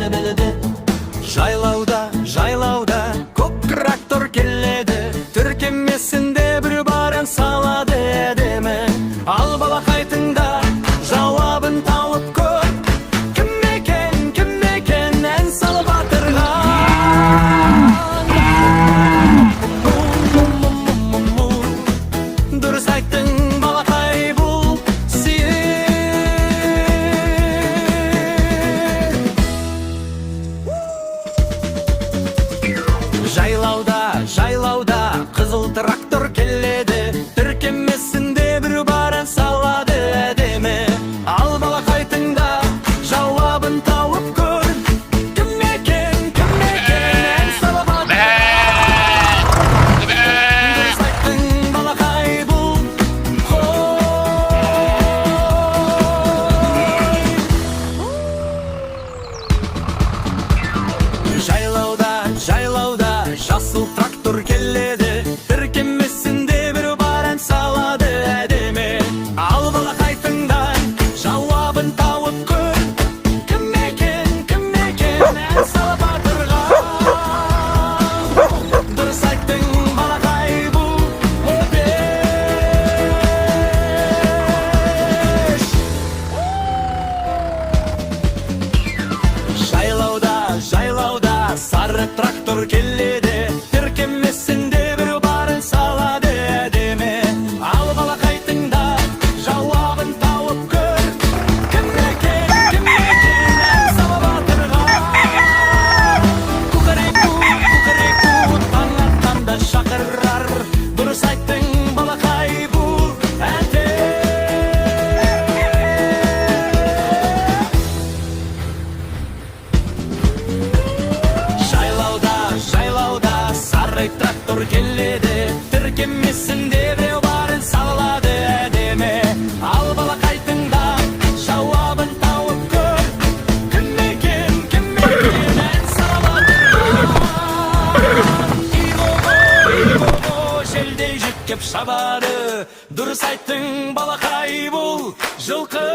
Жайлауда, жайлауда көк трактор келеді, түркемесінде бір барын салады әдемі. Ал балақай тыңда, жауабын тауып көр, кім екен ән салып атырған. Дұрыс айттың балақай, бұл Жайлауда қызыл трактор келеді, түркемесінде бір барын салады әдемі. Ал балақай тыңда, жауабын тауып көр, кім екен ән салып атырған. Дұрыс айттың балақай, бұл Жайлауда жасыл трактор келеді, түркемесінде бір барын салады әдемі. Ал балақай тыңда, жауабын тауып көр, кім екен ән салып атырған. Дұрыс айттың балақай, бұл өтеш. Жайлауда сары трактор келеді, түркемесінде бір барын салады әдемі. Ал балақай тыңда, жауабын тауып көр, кім екен ән салып атырған. Кукареку, таң атқанда шақырар, дұрыс айттың балақай, бұл Жайлауда сары трактор келеді, түркемесінде біреу барын салады әдемі. Ал балақай тыңда, жауабын тауып көр, кім екен ән салып атырған. Иго, желдей жүткеп шабады, дұрыс айттың балақай, бұл жылқы.